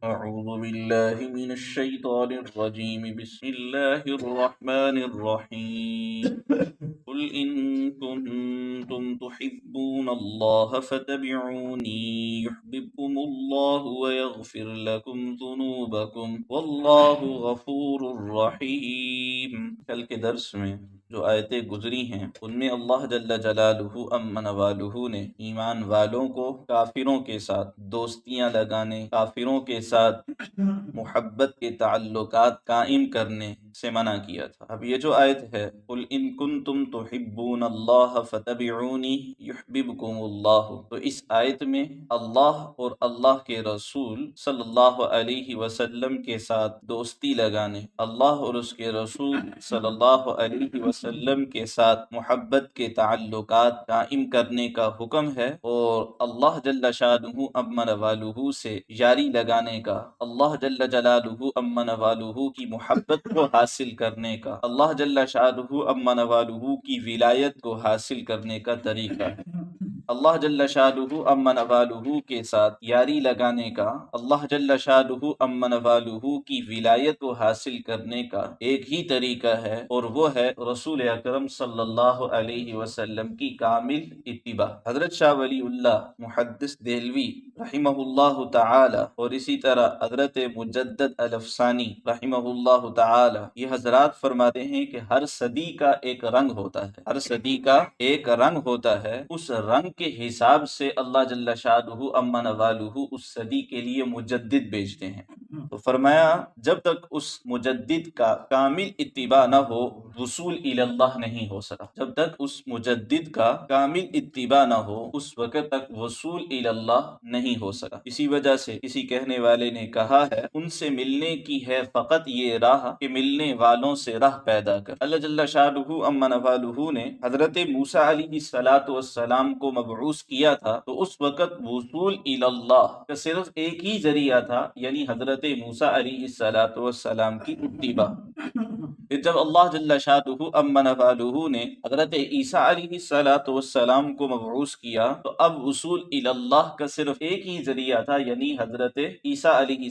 أعوذ بالله من الشيطان الرجيم بسم الله الرحمن الرحيم قل إن كنتم تحبون الله فاتبعوني يحببكم الله ويغفر لكم ذنوبكم والله غفور رحيم. کل کے درس میں جو آیتیں گزری ہیں ان میں اللہ جل جلالہ امن والہ نے ایمان والوں کو کافروں کے ساتھ دوستیاں لگانے، کافروں کے ساتھ محبت کے تعلقات قائم کرنے سے منع کیا تھا. اب یہ جو آیت ہے قل ان کنتم تحبون اللہ فتبعونی یحببکم اللہ، تو اس آیت میں اللہ اور اللہ کے رسول صلی اللہ علیہ وسلم کے ساتھ دوستی لگانے، اللہ اور اس کے رسول صلی اللہ علیہ وسلم کے ساتھ محبت کے تعلقات قائم کرنے کا حکم ہے، اور اللہ جل شانہ امن والہ سے یاری لگانے کا، اللہ جل جلالہ امن والہ کی محبت کو حاصل کرنے کا، اللہ جل شانہ امن والہ کی ولایت کو حاصل کرنے کا طریقہ ہے. اللہ جل شانہ امن والہ کے ساتھ یاری لگانے کا، اللہ جل شانہ امن والہ کی ولایت کو حاصل کرنے کا ایک ہی طریقہ ہے، اور وہ ہے رسول اکرم صلی اللہ علیہ وسلم کی کامل اتباع. حضرت شاہ ولی اللہ محدث دہلوی رحمہ اللہ تعالی اور اسی طرح حضرت مجدد الافسانی رحمہ اللہ تعالی، یہ حضرات فرماتے ہیں کہ ہر صدی کا ایک رنگ ہوتا ہے، ہر صدی کا ایک رنگ ہوتا ہے، اس رنگ کے حساب سے اللہ جل شانہ امن والہ اس صدی کے لیے مجدد بھیجتے ہیں. تو فرمایا جب تک اس مجدد کا کامل اتباع نہ ہو وصول الی اللہ نہیں ہو سکا، جب تک اس مجدد کا کامل اتباع نہ ہو اس وقت تک وصول الی اللہ نہیں ہو سکا. اسی وجہ سے کسی کہنے والے نے کہا ہے ان سے ملنے کی ہے فقط یہ راہ کہ ملنے والوں سے راہ پیدا کر. اللہ جل شانہ امن والہ نے حضرت موسیٰ علیہ السلام کو مبعوث کیا تھا تو اس وقت وصول الی اللہ کا صرف ایک ہی ذریعہ تھا، یعنی حضرت موسیٰ علیہ السلام کی اتباع. پھر جب اللہ جل شانہ امن والہ نے حضرت عیسیٰ علیہ السلام کو مبعوث کیا تو اب وصول الی اللہ کا صرف ایک ہی ذریعہ تھا، یعنی حضرت عیسیٰ علیہ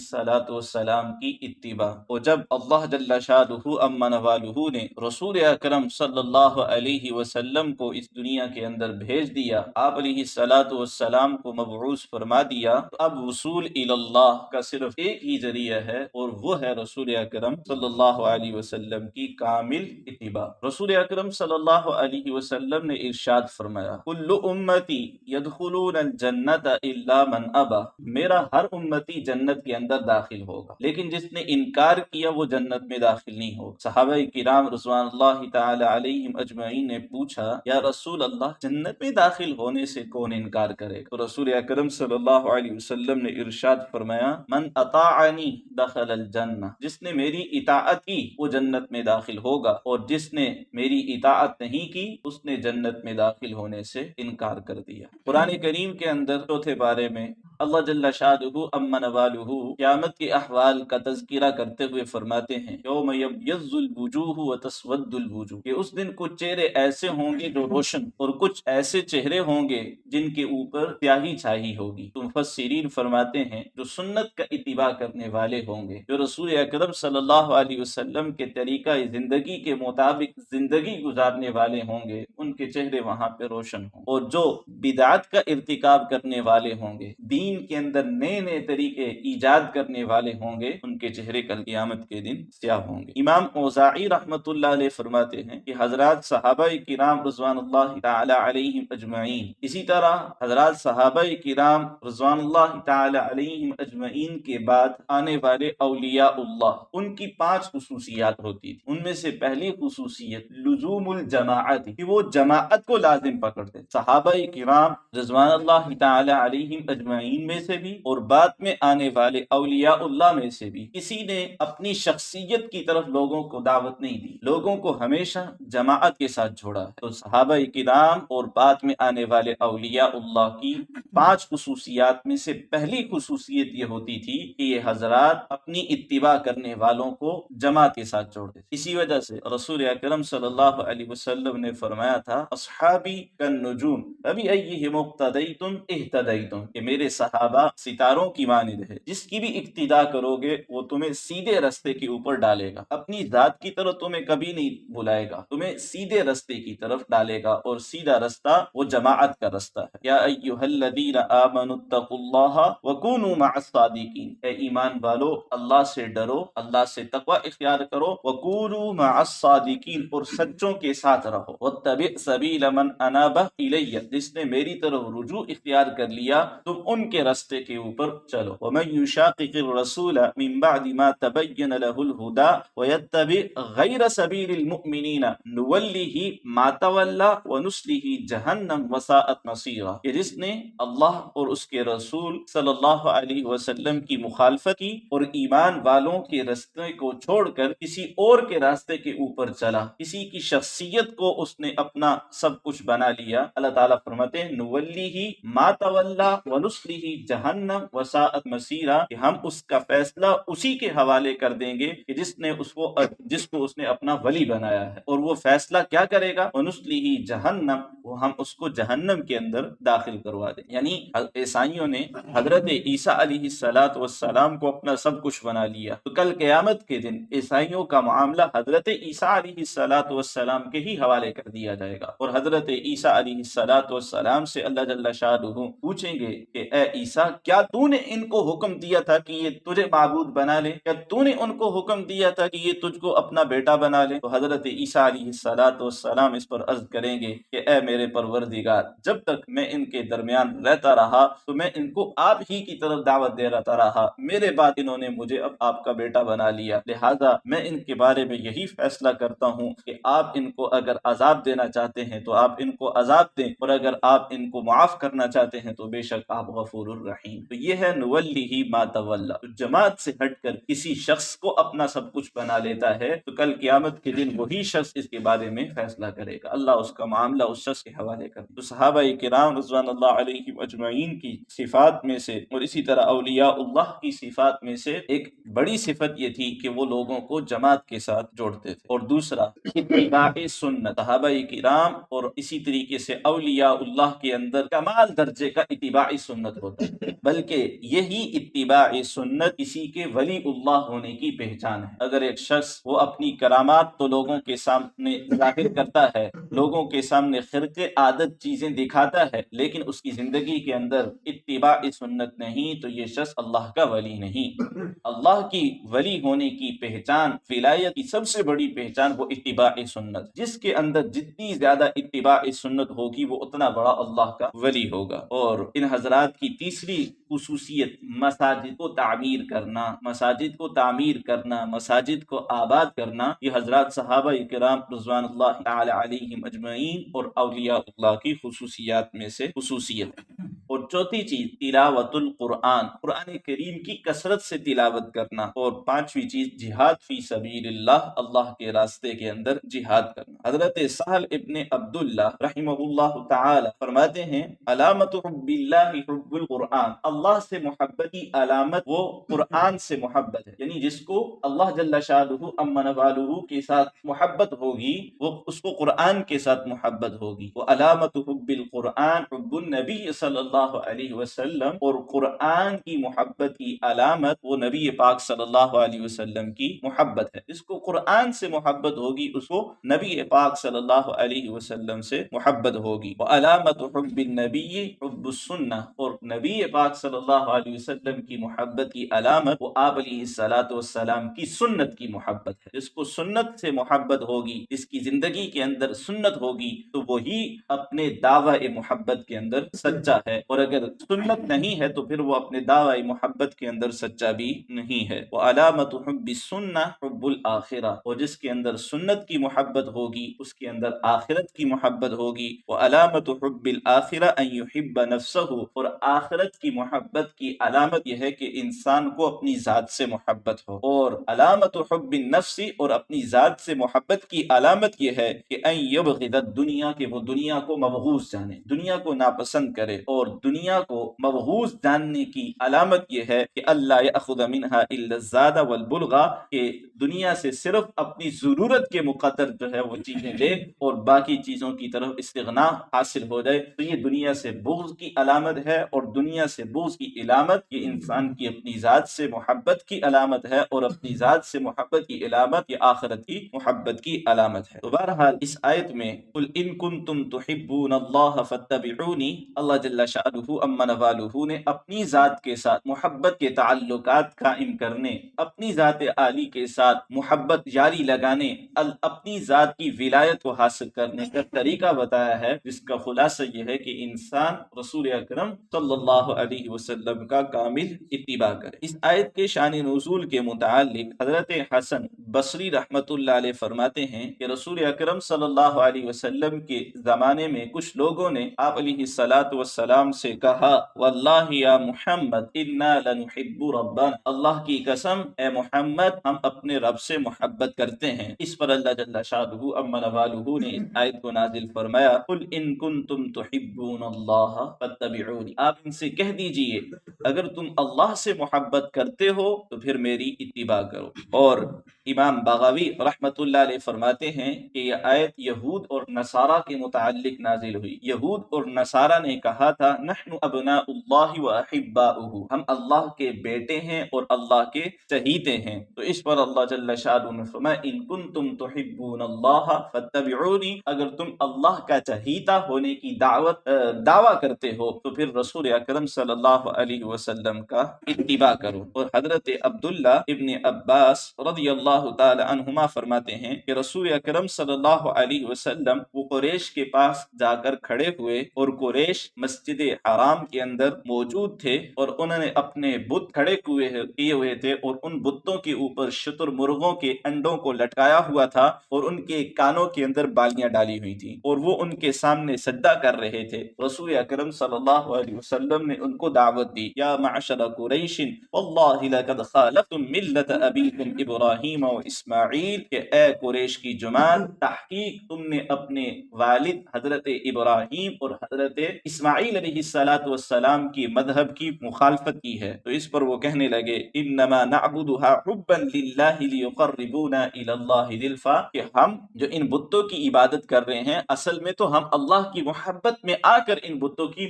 السلام کی اتباع. اور جب اللہ جل شانہ امن والہ نے رسول اکرم صلی اللہ علیہ وسلم کو اس دنیا کے اندر بھیج دیا، آپ علیہ السلام کو مبعوث فرما دیا، تو اب وصول الی اللہ کا صرف ایک ہی ذریعہ ہے، اور وہ ہے رسول اکرم صلی اللہ علیہ وسلم کی کامل اتباع. رسول اکرم صلی اللہ علیہ وسلم نے ارشاد فرمایا کل امتی یدخلون الجنت الا من ابا، میرا ہر امتی جنت کے اندر داخل ہوگا لیکن جس نے انکار کیا وہ جنت میں داخل نہیں ہوگا. صحابہ کرام رضوان اللہ تعالی علیہم اجمعین نے پوچھا یا رسول اللہ جنت میں داخل ہونے سے کون انکار کرے گا؟ تو رسول اکرم صلی اللہ علیہ وسلم نے ارشاد فرمایا من اطاعنی دخل الجنہ، جس نے میری اطاعت کی وہ جنت میں داخل ہوگا، اور جس نے میری اطاعت نہیں کی اس نے جنت میں داخل ہونے سے انکار کر دیا. قرآن کریم کے اندر چوتھے بارے میں اللہ جل شانہ امن والہ قیامت کے احوال کا تذکرہ کرتے ہوئے فرماتے ہیں یوم یبیض الوجوہ وتسود الوجوہ، کہ اس دن کچھ چہرے ایسے ہوں گے جو روشن اور کچھ ایسے چہرے ہوں گے جن کے اوپر سیاہی چھائی ہوگی. تو مفسرین فرماتے ہیں جو سنت کا اتباع کرنے والے ہوں گے، جو رسول اکرم صلی اللہ علیہ وسلم کے طریقہ زندگی کے مطابق زندگی گزارنے والے ہوں گے، ان کے چہرے وہاں پہ روشن ہوں، اور جو بدعات کا ارتکاب کرنے والے ہوں گے، دین کے اندر نئے نئے طریقے ایجاد کرنے والے ہوں گے، ان کے چہرے کل قیامت کے دن سیاہ ہوں گے. امام اوزاعی رحمۃ اللہ علیہ فرماتے ہیں کہ حضرات صحابہ کرام رضوان اللہ تعالی علیہم اجمعین، اسی طرح حضرات صحابہ کرام رضوان اللہ تعالی علیہم اجمعین کے بعد آنے والے اولیاء اللہ، ان کی 5 خصوصیات ہوتی تھی. ان میں سے پہلی خصوصیت لزوم الجماعت، کہ وہ جماعت کو لازم پکڑتے. صحابہ کرام رضوان اللہ تعالی علیہم اجمعین میں سے بھی اور بعد میں آنے والے اولیاء اللہ میں سے بھی کسی نے اپنی شخصیت کی طرف لوگوں کو دعوت نہیں دی، لوگوں کو ہمیشہ جماعت کے ساتھ جوڑا ہے. تو صحابہ کرام اور بعد میں آنے والے اولیاء اللہ کی 5 خصوصیات میں سے پہلی خصوصیت یہ ہوتی تھی کہ یہ حضرات اپنی اتباع کرنے والوں کو جماعت کے ساتھ جوڑتے. اسی وجہ سے رسول اکرم صلی اللہ علیہ وسلم نے فرمایا تھا اصحابی کالنجوم فبأیہم اقتدیتم اہتدیتم، کہ میرے صحابہ ستاروں کی مانند ہے، جس کی بھی اقتدا کرو گے وہ تمہیں سیدھے رستے کے اوپر ڈالے گا، اپنی ذات کی طرف تمہیں کبھی نہیں بلائے گا، تمہیں سیدھے رستے کی طرف ڈالے گا، اور سیدھا رستہ وہ جماعت کا رستہ ہے۔ یا ایھا الذین آمنوا اتقوا اللہ وکونوا مع الصادقین، اے ایمان والو اللہ سے ڈرو، اللہ سے تقوی اختیار کرو، وکونوا مع الصادقین، اور سچوں کے ساتھ رہو، واتبع سبیل من اناب الی، جس نے میری طرف رجوع اختیار کر لیا تم ان کے رستے کے اوپر چلو۔ ومن یشاقق الرسول من بعد ما تبین له الهدى ويتبع غیر سبیل المؤمنین نولہ ما تولی ونصلہ جہنم وساءت مصیرا، کہ جس نے اللہ اور اس کے رسول صلی اللہ علیہ وسلم کی مخالفت کی اور ایمان والوں کے راستے کو چھوڑ کر کسی اور کے راستے کے اوپر چلا، کسی کی شخصیت کو اس نے اپنا سب کچھ بنا لیا، اللہ تعالیٰ فرماتے ہیں نولیہ ما تولی ونصلہ جہنم وساءت مصیرا، کہ ہم اس کا فیصلہ اسی کے حوالے کر دیں گے کہ جس کو اس نے اپنا ولی بنایا ہے، اور وہ فیصلہ کیا کرے گا، ونصلہ جہنم، وہ ہم اس کو جہنم کے اندر داخل کروا دیں۔ یعنی عیسائیوں نے حضرت عیسیٰ علیہ السلام کو اپنا سب کچھ بنا لیا، تو کل قیامت کے دن عیسائیوں کا معاملہ حضرت عیسیٰ علیہ السلام کے ہی حوالے کر دیا جائے گا، اور حضرت عیسیٰ علیہ السلام سے اللہ جل شانہ پوچھیں گے کہ اے عیسیٰ، کیا تو نے ان کو حکم دیا تھا کہ یہ تجھے معبود بنا لے؟ کیا تو نے ان کو حکم دیا تھا کہ یہ تجھ کو اپنا بیٹا بنا لے؟ تو حضرت عیسیٰ علیہ السلام اس پر عرض کریں گے کہ اے میرے پروردگار، جب تک میں ان کے درمیان رہتا رہا تو میں ان کو آپ ہی کی طرف دعوت دے رہا، میرے بعد انہوں نے مجھے اب آپ کا بیٹا بنا لیا، لہذا میں ان کے بارے میں یہی فیصلہ کرتا ہوں کہ آپ ان کو اگر عذاب دینا چاہتے ہیں تو آپ ان کو عذاب دیں، اور اگر آپ ان کو معاف کرنا چاہتے ہیں تو بے شک آپ غفور الرحیم۔ تو یہ ہے نولیہ ما تولی، تو جماعت سے ہٹ کر کسی شخص کو اپنا سب کچھ بنا لیتا ہے تو کل قیامت کے دن وہی شخص اس کے بارے میں فیصلہ کرے گا، اللہ اس کا معاملہ اس شخص کے حوالے کر دے۔ تو صحابہ کرام رضوان اللہ علیہم اجمعین کی صفات میں سے، اور اسی طرح اولیاء اللہ کی صفات میں سے ایک بڑی صفت یہ تھی کہ وہ لوگوں کو جماعت کے ساتھ جوڑتے تھے، اور دوسرا اتباع سنت، صحابہ کرام اور اسی طریقے سے اولیاء اللہ کے اندر کمال درجے کا اتباع سنت ہوتا ہے، بلکہ یہی اتباع سنت کسی کے ولی اللہ ہونے کی پہچان ہے۔ اگر ایک شخص وہ اپنی کرامات تو لوگوں کے سامنے ظاہر کرتا ہے، لوگوں کے سامنے خرق عادت چیزیں دکھاتا ہے، لیکن اس کی زندگی کے اندر اتباع سنت نہیں، تو یہ شخص اللہ کا ولی نہیں۔ اللہ کی ولی ہونے کی پہچان، ولایت کی سب سے بڑی پہچان وہ اتباع سنت، جس کے اندر جتنی زیادہ اتباع سنت ہوگی وہ اتنا بڑا اللہ کا ولی ہوگا۔ اور ان حضرات کی تیسری خصوصیت مساجد کو تعمیر کرنا، مساجد کو تعمیر کرنا، مساجد کو آباد کرنا، یہ حضرات صحابہ کرام رضوان اللہ تعالی علیہم اجمعین اور اولیاء اللہ کی خصوصیات میں سے خصوصیت ہے۔ اور چوتھی چیز تلاوت القرآن، قرآن کریم کی کثرت سے تلاوت کرنا، اور پانچویں چیز جہاد فی سبیل اللہ، اللہ کے راستے کے اندر جہاد کرنا۔ حضرت سہل ابن عبداللہ رحمہ اللہ تعالی فرماتے ہیں علامت حب اللہ حب القرآن، اللہ سے محبت کی علامت وہ قرآن سے محبت ہے، یعنی جس کو اللہ جل شانہ امن والہ کے ساتھ محبت ہوگی وہ اس کو قرآن کے ساتھ محبت ہوگی۔ وہ علامت حب القرآن حب النبی صلی اللہ علیہ وسلم، اور قرآن کی محبت کی علامت وہ نبی پاک صلی اللہ علیہ وسلم کی محبت ہے۔ جس کو قرآن سے محبت ہوگی اس کو نبی پاک صلی اللہ علیہ وسلم سے محبت ہوگی۔ وعلامت حب النبی حب السنہ، اور نبی پاک صلی اللہ علیہ وسلم کی محبت کی علامت وہ آپ علیہ الصلوۃ والسلام کی سنت کی محبت ہے۔ جس کو سنت سے محبت ہوگی، جس کی زندگی کے اندر سنت ہوگی، تو وہی اپنے دعوی محبت کے اندر سچا ہے، اور اگر سنت نہیں ہے تو پھر وہ اپنے دعوی محبت کے اندر سچا بھی نہیں ہے۔ وعلامت حب السنہ حب الآخرہ، اور جس کے اندر سنت کی محبت ہوگی اس کے اندر آخرت کی محبت ہوگی۔ وعلامت حب الآخرہ ان یحب نفسہ، اور آخرت کی محبت کی علامت یہ ہے کہ انسان کو اپنی ذات سے محبت ہو، اور علامت حب النفس، اور اپنی ذات سے محبت کی علامت یہ ہے کہ ان یبغض الدنیا، کہ وہ دنیا کو مبغوض جانے، دنیا کو ناپسند کرے، اور دنیا کو مبغوض جاننے کی علامت یہ ہے کہ اللہ یأخذ منها الا الزاد والبلغا، کہ دنیا سے صرف اپنی ضرورت کے مقدر جو ہے وہ چیزیں لے اور باقی چیزوں کی طرف استغنا حاصل ہو جائے، تو یہ دنیا سے بغض کی علامت ہے، اور دنیا سے بغض کی علامت یہ انسان کی اپنی ذات سے محبت کی علامت ہے، اور اپنی ذات سے محبت کی علامت یہ آخرت کی محبت کی علامت ہے۔ تو بہرحال اس آیت میں قل ان کنتم تحبون اللہ فاتبعونی، اللہ جل شأنہ عما نوالہ نے اپنی ذات کے ساتھ محبت کے تعلقات قائم کرنے، اپنی ذات عالی کے ساتھ محبت جاری لگانے، اپنی ذات کی ولایت کو حاصل کرنے کا طریقہ بتایا ہے، جس کا خلاصہ یہ ہے کہ انسان رسول اکرم صلی اللہ علیہ وسلم کا کامل اتباع کرے۔ اس آیت کے شان نزول کے متعلق حضرت حسن بصری رحمت اللہ علیہ فرماتے ہیں کہ رسول اکرم صلی اللہ علیہ وسلم کے زمانے میں کچھ لوگوں نے آپ علیہ الصلاۃ والسلام سے کہا واللہ یا محمد انا لنحب ربنا، اللہ کی قسم اے محمد ہم اپنے رب سے محبت کرتے ہیں۔ اس پر اللہ جل شانہ عما نوالہ نے اس آیت کو نازل فرمایا قل ان کنتم تحبون اللہ فاتبعونی، آپ ان سے کہہ دیجئے اگر تم اللہ سے محبت کرتے ہو تو پھر میری اتباع کرو۔ اور امام بغوی رحمت اللہ علیہ فرماتے ہیں کہ یہ آیت یہود اور نصارہ کے متعلق نازل ہوئی۔ یہود اور نصارہ نے کہا تھا نحن ابناء اللہ واحباؤہ، ہم اللہ کے بیٹے ہیں اور اللہ کے چہیتے ہیں۔ تو اس پر اللہ جل شانہ نے فرمایا ان کنتم تحبون اللہ فاتبعونی، اگر تم اللہ کا چہیتا ہونے کی دعویٰ کرتے ہو تو پھر رسول اکرم صلی اللہ علیہ وسلم کا اتباع کرو۔ اور حضرت عبداللہ ابن عباس رضی اللہ تعالی عنہما فرماتے ہیں کہ رسول اکرم صلی اللہ علیہ وسلم وہ قریش کے پاس جا کر کھڑے ہوئے، اور قریش مسجد حرام کے اندر موجود تھے، اور انہوں نے اپنے بت کھڑے کیے ہوئے تھے، اور ان بتوں کے اوپر شتر مرغوں کے انڈوں کو لٹکایا ہوا تھا، اور ان کے کانوں کے اندر بالیاں ڈالی ہوئی تھی، اور وہ ان کے سامنے سجدہ کر رہے تھے۔ رسول اکرم صلی اللہ علیہ وسلم نے ان کو دعوت دی یا معشر قریش واللہ لقد خالفتم ملت ابیکم ابراہیم و اسماعیل، کہ اے قریش کی جماعت تحقیق تم نے اپنے والد حضرت ابراہیم اور حضرت اسماعیل علیہ السلام کی مذہب کی مخالفت کی ہے۔ تو اس پر وہ کہنے لگے انما نعبدها حبا للہ لیقربونا الی اللہ زلفا، کہ ہم جو ان بتوں کی عبادت کر رہے ہیں اصل میں تو ہم اللہ کی محبت میں آ کر ان بتوں کی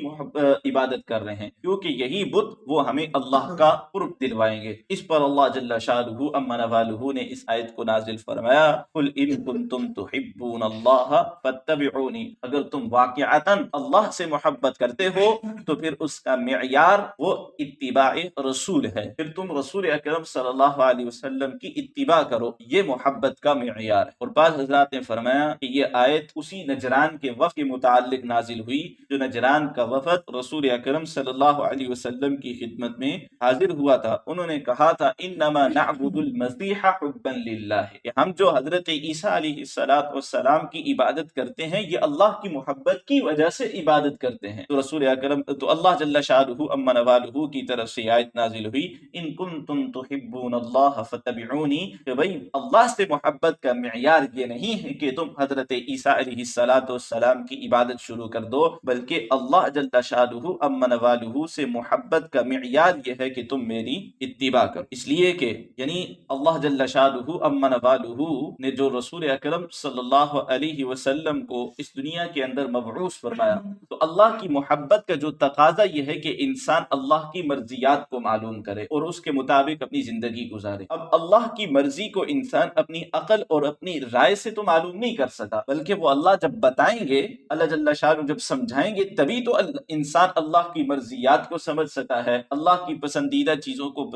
عبادت کر رہے ہیں، کیونکہ یہی بت وہ ہمیں اللہ کا قرب دلوائیں گے۔ اس پر اللہ جل شانہ عما نوالہ نے اس آیت کو نازل فرمایا قل ان کنتم تحبون اللہ فاتبعونی، اگر تم واقعتاً اللہ سے محبت کرتے ہو تو پھر اس کا معیار وہ اتباع رسول ہے، پھر تم رسول اکرم صلی اللہ علیہ وسلم کی اتباع کرو، یہ محبت کا معیار ہے۔ اور بعض حضرات نے فرمایا کہ یہ آیت اسی نجران کے وفد کے متعلق نازل ہوئی جو نجران کا وفد رسول اکرم صلی اللہ علیہ وسلم کی خدمت میں حاضر ہوا تھا۔ انہوں نے کہا تھا انما نعبد المسیح حبا للہ، کہ ہم جو حضرت عیسیٰ علیہ السلام کی عبادت کرتے ہیں یہ اللہ کی محبت کی وجہ سے عبادت کرتے ہیں۔ تو رسول اکرم تو اللہ جل شانہ عما نوالہ کی طرف سے آیت نازل ہوئی ان کنتم تحبون اللہ فاتبعونی، کہ بھئی اللہ سے محبت کا معیار یہ نہیں ہے کہ تم حضرت عیسیٰ علیہ السلام کی عبادت شروع کر دو، بلکہ اللہ جل شانہ عما نوالہ سے محبت کا معیار یہ ہے کہ تم میری اتباع کرو۔ اس لیے کہ یعنی اللہ جل شانہ عما نوالہ نے جو رسول اکرم صلی اللہ علیہ وسلم کو اس دنیا کے اندر مبعوث فرمایا، تو اللہ کی محبت کا جو تقاضا یہ ہے کہ انسان اللہ کی مرضیات کو معلوم کرے اور اس کے مطابق اپنی زندگی گزارے۔ اب اللہ کی مرضی کو انسان اپنی عقل اور اپنی رائے سے تو معلوم نہیں کر سکتا، بلکہ وہ اللہ جب بتائیں گے، اللہ جل شانہ جب سمجھائیں گے، تبھی تو انسان اللہ کی مرضیات کو سمجھ سکتا ہے، اللہ کی پسندیدہ چیزوں کو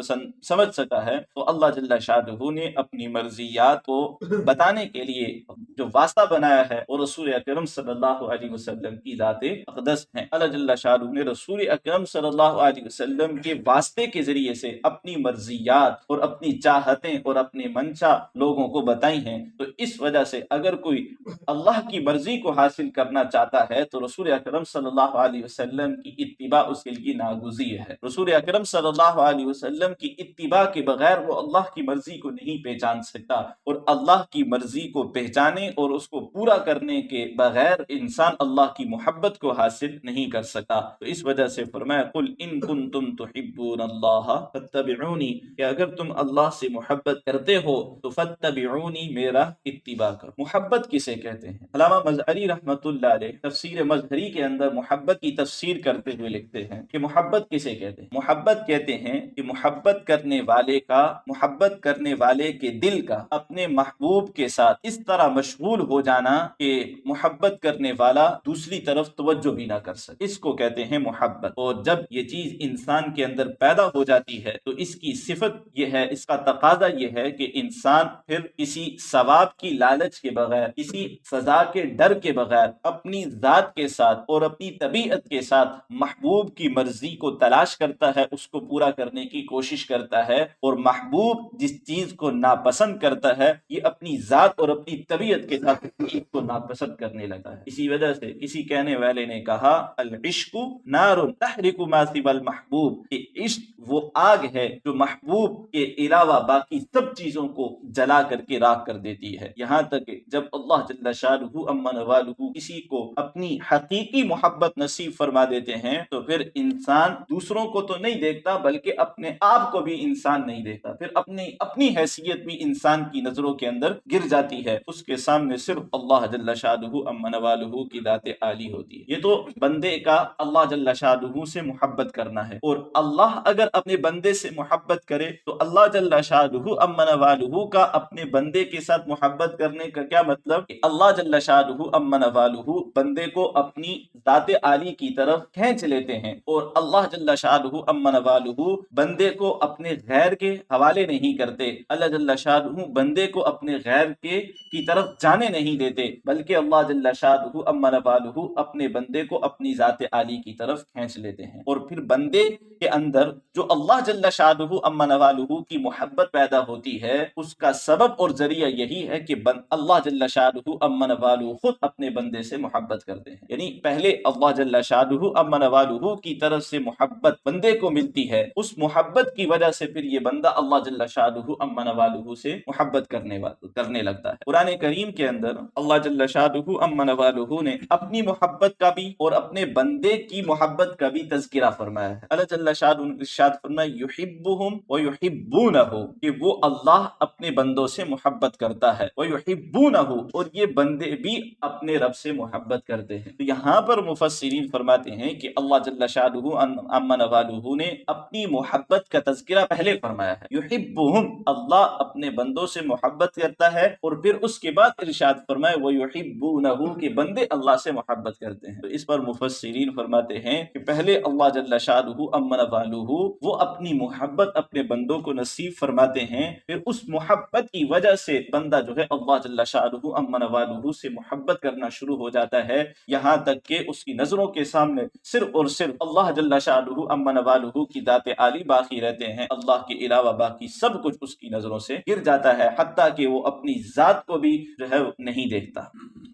سمجھ سکتا ہے۔ تو اللہ جل شانہ نے اپنی مرضیات کو بتانے کے لیے جو واسطہ بنایا ہے وہ رسول اکرم صلی اللہ علیہ وسلم کی ذات اقدس ہیں۔ اللہ جل شانہ نے رسول اکرم صلی اللہ علیہ وسلم کے واسطے کے ذریعے سے اپنی مرضیات اور اپنی چاہتیں اور اپنی منشا لوگوں کو بتائی ہیں۔ تو اس وجہ سے اگر کوئی اللہ کی مرضی کو حاصل کرنا چاہتا ہے تو رسول اکرم صلی اللہ علیہ وسلم کی اتباع اس کے لیے ناگزیر ہے۔ رسول اکرم صلی اللہ علیہ وسلم کی اتباع کے بغیر وہ اللہ کی مرضی کو نہیں پہچان سکتا، اور اللہ کی مرضی کو پہچانے کرنے اور اس کو پورا کرنے کے بغیر انسان اللہ کی محبت کو حاصل نہیں کر سکتا۔ تو اس وجہ سے فرمایا قل ان کنتم تحبون اللہ فاتبعونی، کہ اگر تم اللہ سے محبت کرتے ہو تو فاتبعونی، میرا اتباع کرو۔ محبت کسے کہتے ہیں؟ علامہ مظہری رحمۃ اللہ علیہ تفسیر مظہری کے اندر محبت کی تفسیر کرتے ہوئے لکھتے ہیں کہ محبت کسے کہتے ہیں؟ محبت کہتے ہیں کہ محبت کرنے والے کے دل کا اپنے محبوب کے ساتھ اس طرح مشغول ہو جانا کہ محبت کرنے والا دوسری طرف توجہ بھی نہ کر سکے، اس کو کہتے ہیں محبت۔ اور جب یہ چیز انسان کے اندر پیدا ہو جاتی ہے تو اس کی صفت یہ ہے، اس کا تقاضا یہ ہے کہ انسان پھر کسی ثواب کی لالچ کے بغیر، کسی سزا کے ڈر کے بغیر اپنی ذات کے ساتھ اور اپنی طبیعت کے ساتھ محبوب کی مرضی کو تلاش کرتا ہے، اس کو پورا کرنے کی کوشش کرتا ہے، اور محبوب جس چیز کو ناپسند کرتا ہے یہ اپنی ذات اور اپنی طبیعت کے ساتھ چیز کو ناپسند کرنے لگا ہے۔ اسی وجہ سے کسی کہنے والے نے کہا العشق نار تحرق ما سوى المحبوب، کہ عشق وہ آگ ہے جو محبوب کے علاوہ باقی سب چیزوں کو جلا کر کے راکھ کر دیتی ہے۔ یہاں تک کہ جب اللہ جل شانہ عما نوالہ کسی کو اپنی حقیقی محبت نصیب فرما دیتے ہیں تو پھر انسان دوسروں کو تو نہیں دیکھتا بلکہ اپنے آپ کو بھی انسان نہیں دیکھتا، پھر اپنی حیثیت بھی انسان کی نظروں کے اندر گر جاتی ہے، اس کے سامنے صرف اللہ جل شانہ عما نوالہ کی ذات عالی ہوتی ہے۔ یہ تو بندے کا اللہ جل شانہ سے محبت کرنا ہے، اور اللہ اگر اپنے بندے سے محبت کرے تو اللہ جل شانہ عما نوالہ کا اپنے بندے کے ساتھ محبت کرنے کا کیا مطلب کہ اللہ جل شانہ عما نوالہ بندے کو اپنی ذات عالی کی طرف کھینچ لیتے ہیں، اور اللہ جل شانہ عما نوالہ بندے کو اپنے غیر کے حوالے نہیں کرتے، اللہ جل شانہ بندے کو اپنے غیر کی طرف جانے نہیں دیتے، بلکہ اللہ جل شانہ عما نوالہ اپنے بندے کو اپنی ذات عالی کی طرف کھینچ لیتے ہیں، اور پھر بندے کے اندر جو اللہ جل شانہ عما نوالہ کی محبت پیدا ہوتی ہے اس کا سبب اور ذریعہ یہی ہے کہ اللہ جل شانہ عما نوالہ خود اپنے بندے سے محبت کرتے ہیں، یعنی پہلے اللہ جل شانہ عما نوالہ کی طرف سے محبت بندے کو ملتی ہے، اس محبت کی وجہ سے پھر یہ بندہ اللہ جل شانہ عما نوالہ سے محبت کرنے لگتا ہے۔ قرآن کریم کے اندر اللہ جل شانہ عما نوالہ نے اپنی محبت کا بھی اور اپنے بندے کی محبت کا بھی تذکرہ فرمایا ہے۔ اللہ جل شانہ نے ارشاد فرمایا یحبہم ویحبونہ، کہ وہ اللہ اپنے بندوں سے محبت کرتا ہے، ویحبونہ، اور یہ بندے بھی اپنے رب سے محبت کرتے ہیں۔ تو یہاں پر مفسرین فرماتے ہیں کہ اللہ جل شانہ عما نوالہ نے اپنی محبت کا تذکرہ پہلے فرمایا ہے، یحبہم، اللہ اپنے بندوں سے محبت کرتا ہے، اور پھر اس کے بعد ارشاد فرمائے ویحبونہ، کہ بندے اللہ سے محبت کرتے ہیں۔ تو اس پر مفسرین فرماتے ہیں کہ پہلے اللہ جل شانہ عما نوالہ وہ اپنی محبت اپنے بندوں کو نصیب فرماتے ہیں، پھر اس محبت کی وجہ سے بندہ جو ہے اللہ جل شانہ عما نوالہ سے محبت کرنا شروع ہو جاتا ہے، یہاں تک کہ اس کی نظروں کے سامنے صرف اور صرف اللہ جل شانہ عما نوالہ کی ذات عالی باقی رہتے ہیں، اللہ کے علاوہ باقی سب کچھ اس کی نظروں سے گر جاتا ہے، حتیٰ کہ وہ اپنی ذات کو بھی جو ہے نہیں دیکھتا۔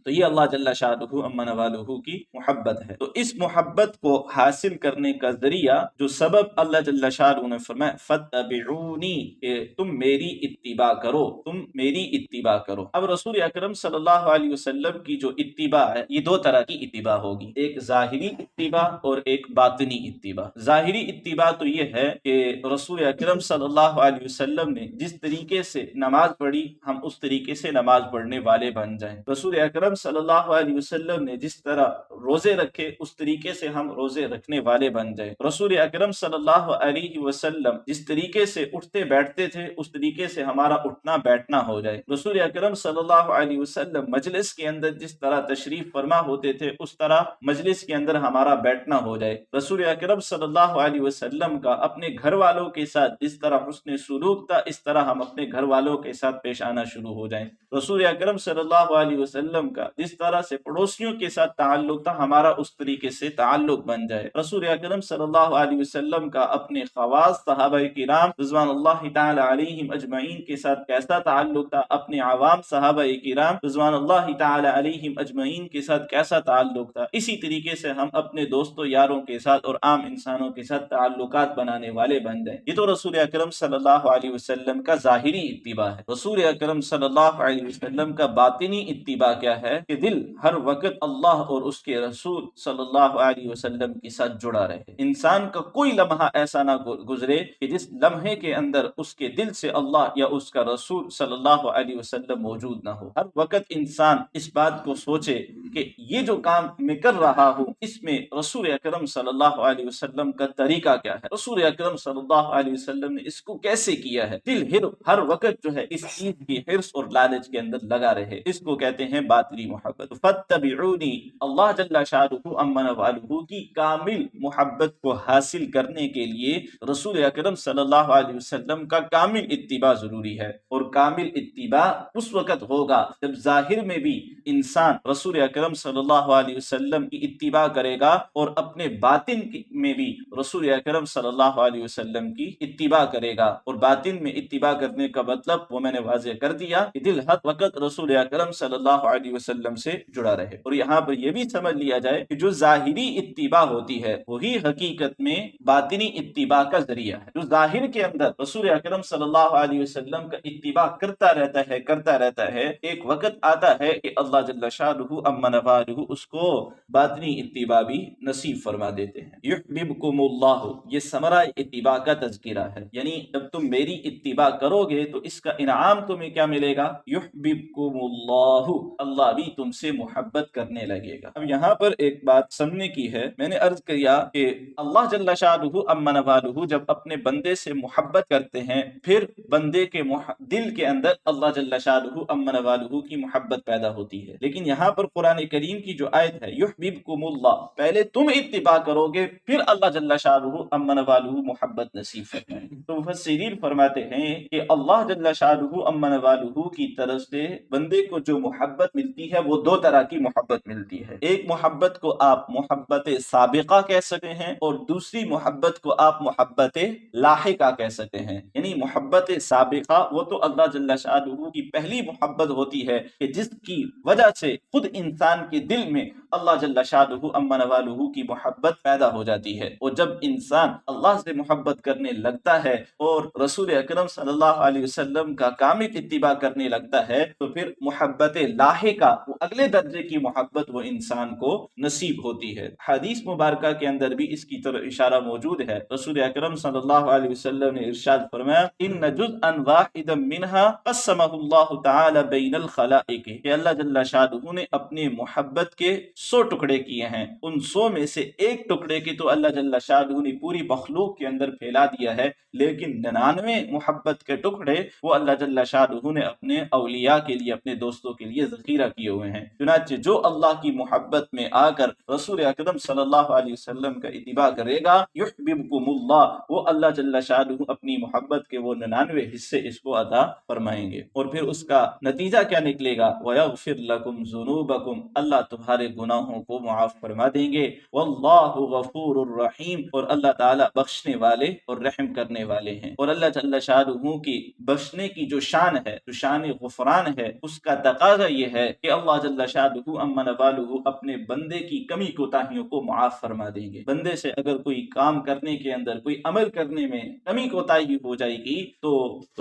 تو یہ اللہ جل شانہ عما نوالہ کی محبت ہے۔ تو اس محبت کو حاصل کرنے کا ذریعہ جو سبب اللہ جل شانہ نے فرمایا فاتبعونی، کہ تم میری اتباع کرو، تم میری اتباع کرو۔ اب رسول اکرم صلی اللہ علیہ وسلم کی جو اتباع ہے یہ دو طرح کی اتباع ہوگی، ایک ظاہری اتباع اور ایک باطنی اتباع۔ ظاہری اتباع تو یہ ہے کہ رسول اکرم صلی اللہ علیہ وسلم نے جس طریقے سے نماز پڑھی ہم اس طریقے سے نماز پڑھنے والے بن جائیں، رسول اکرم صلی اللہ علیہ وسلم نے جس طرح روزے رکھے اس طریقے سے ہم روزے رکھنے والے بن جائیں، رسول اکرم صلی اللہ علیہ وسلم جس طریقے سے اٹھتے بیٹھتے تھے اس طریقے سے ہمارا اٹھنا بیٹھنا ہو جائے، رسول اکرم صلی اللہ علیہ وسلم مجلس کے اندر جس طرح تشریف فرما ہوتے تھے اس طرح مجلس کے اندر ہمارا بیٹھنا ہو جائے، رسول اکرم صلی اللہ علیہ وسلم کا اپنے گھر والوں کے ساتھ جس طرح حسن سلوک تھا اس طرح ہم اپنے گھر والوں کے ساتھ پیش آنا شروع ہو جائیں، رسول اکرم صلی اللہ علیہ وسلم کا کا جس طرح سے پڑوسیوں کے ساتھ تعلق تھا ہمارا اس طریقے سے تعلق بن جائے۔ رسول اکرم صلی اللہ علیہ وسلم کا اپنے خواص صحابہ کرام رضوان اللہ تعالی علیہم اجمعین کے ساتھ کیسا تعلق تھا، اپنے عوام صحابہ کرام رضوان اللہ تعالی علیہم اجمعین کے ساتھ کیسا تعلق تھا، اسی طریقے سے ہم اپنے دوستوں یاروں کے ساتھ اور عام انسانوں کے ساتھ تعلقات بنانے والے بن جائیں۔ یہ تو رسول اکرم صلی اللہ علیہ وسلم کا ظاہری اتباع ہے۔ رسول اکرم صلی اللہ علیہ وسلم کا باطنی اتباع کیا ہے کہ دل ہر وقت اللہ اور اس کے رسول صلی اللہ علیہ وسلم کے ساتھ جڑا رہے۔ انسان کا کوئی لمحہ ایسا نہ گزرے کہ جس لمحے کے اندر اس کے دل سے اللہ یا اس کا رسول صلی اللہ علیہ وسلم موجود نہ ہو۔ ہر وقت انسان اس بات کو سوچے کہ یہ جو کام میں کر رہا ہوں اس میں رسول اکرم صلی اللہ علیہ وسلم کا طریقہ کیا ہے، رسول اکرم صلی اللہ علیہ وسلم نے اس کو کیسے کیا ہے۔ دل ہر وقت جو ہے اس چیز کی حرص اور لالچ کے اندر لگا رہے، اس کو کہتے ہیں باطنی محبت۔ فاتبعونی، اللہ جل شانہ امن والہ کی کامل محبت کو حاصل کرنے کے لیے رسول اکرم صلی اللہ علیہ وسلم کا کامل اتباع ضروری ہے، اور کامل اتباع اس وقت ہوگا جب ظاہر میں بھی انسان رسول اکرم صلی اللہ علیہ وسلم کی اتباع کرے گا اور اپنے باطن میں بھی رسول اکرم صلی اللہ علیہ وسلم کی اتباع کرے گا۔ اور باطن میں اتباع کرنے کا مطلب وہ میں نے واضح کر دیا کہ دل ہر وقت رسول اکرم صلی اللہ علیہ وسلم سے جڑا رہے۔ اور یہاں پر یہ بھی سمجھ لیا جائے کہ جو ظاہری اتباع ہوتی ہے وہی حقیقت میں باطنی اتباع کا ذریعہ ہے۔ جو ظاہر کے اندر رسول اکرم صلی اللہ علیہ وسلم کا اتباع کرتا رہتا ہے، ایک وقت آتا ہے کہ اللہ جل شانہ امن والہ اس کو باطنی اتباع بھی نصیب فرما دیتے ہیں۔ یحببکم اللہ، یہ ثمرہ اتباع کا تذکرہ ہے، یعنی جب تم میری اتباع کرو گے تو اس کا انعام تمہیں کیا ملے گا؟ یحببکم اللہ، اللہ بھی تم سے محبت کرنے لگے گا۔ اب یہاں پر ایک بات سمجھنے کی ہے، میں نے عرض کیا کہ اللہ جل شانہ امن والہ جب اپنے بندے سے محبت کرتے ہیں پھر بندے کے دل کے اندر اللہ جل شانہ امن والہ کی محبت پیدا ہوتی ہے۔ لیکن یہاں پر قرآن کریم کی جو آیت ہے یحببکم اللہ، پہلے تم اتباع کرو گے پھر اللہ جل شانہ امن والہ محبت نصیب فرمائے۔ تو مفسرین فرماتے ہیں کہ اللہ جل شانہ امن والہ کی طرف سے بندے کو جو محبت ملتی ہے وہ دو طرح کی محبت ملتی ہے۔ ایک محبت کو آپ محبت سابقہ کہہ سکتے ہیں اور دوسری محبت کو آپ محبت لاحقہ کہہ سکتے ہیں۔ یعنی محبت سابقہ وہ تو اللہ جل شانہ کی پہلی محبت ہوتی ہے کہ جس کی وجہ سے خود انسان کے دل میں اللہ جل شانہ امن والہ کی محبت پیدا ہو جاتی ہے، اور جب انسان اللہ سے محبت کرنے لگتا ہے اور رسول اکرم صلی اللہ علیہ وسلم کا کامل اتباع کرنے لگتا ہے تو پھر محبت لاحقہ، وہ اگلے درجے کی محبت وہ انسان کو نصیب ہوتی ہے۔ حدیث مبارکہ کے اندر بھی اس کی طرف اشارہ موجود ہے۔ رسول اکرم صلی اللہ علیہ وسلم نے ارشاد فرمایا ان جزءا واحدا منها قسمه اللہ تعالی بین الخلائق، کہ اللہ جل شانہ نے اپنے محبت کے 100 ٹکڑے کیے ہیں، ان 100 میں سے ایک ٹکڑے کی تو اللہ جل شانہ نے پوری مخلوق کے اندر پھیلا دیا ہے، لیکن 99 محبت کے ٹکڑے وہ اللہ جل شانہ نے اپنے اولیاء کے لیے، اپنے دوستوں کے لیے ذخیرہ کیے ہوئے ہیں۔ چنانچہ جو اللہ کی محبت میں آ کر رسول اکرم صلی اللہ علیہ وسلم کا اتباع کرے گا یحببکم اللہ، وہ اللہ جل شانہ اپنی محبت کے وہ 99 حصے اس کو عطا فرمائیں گے، اور پھر اس کا نتیجہ کیا نکلے گا؟ وَيَغْفِرْ لَكُمْ ذُنُوبَكُمْ، اللہ تمہارے گناہوں کو معاف فرما دیں گے۔ وَاللَّهُ غَفُورٌ رَحِيمٌ، اور اللہ تعالیٰ بخشنے والے اور رحم کرنے والے ہیں۔ اور اللہ جل شانہ کی بخشنے کی جو شان ہے، جو شان غفران ہے، اس کا تقاضا یہ ہے کہ اللہ جل شانہ امن والہ اپنے بندے کی کمی کوتاہیوں کو معاف فرما دیں گے۔ بندے سے اگر کوئی کام کرنے کے اندر، کوئی عمل کرنے میں کمی کوتاہی ہو جائے گی تو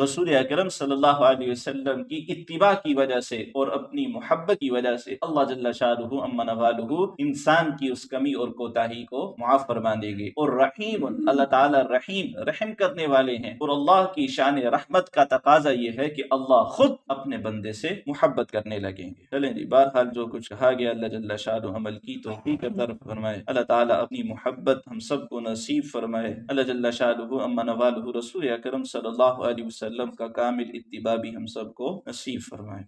رسول اکرم صلی اللہ علیہ وسلم کی اتباع کی وجہ سے اور اپنی محبت کی وجہ سے اللہ جل شانہ امن والہ انسان کی اس کمی اور کوتاہی کو معاف فرما دیں گے۔ اور رحیم، اللہ تعالی رحیم، رحم کرنے والے ہیں، اور اللہ کی شان رحمت کا تقاضا یہ ہے کہ اللہ خود اپنے بندے سے محبت کرنے لگیں گے۔ چلیں جی، بہرحال جو کچھ کہا گیا اللہ جل شانہ عمل کی توفیق عطا فرمائے، اللہ تعالی اپنی محبت ہم سب کو نصیب فرمائے، اللہ جل شانہ امن والہ رسول اکرم صلی اللہ علیہ وسلم کا کامل اتباع بھی ہم سب کو نصیب فرمائے۔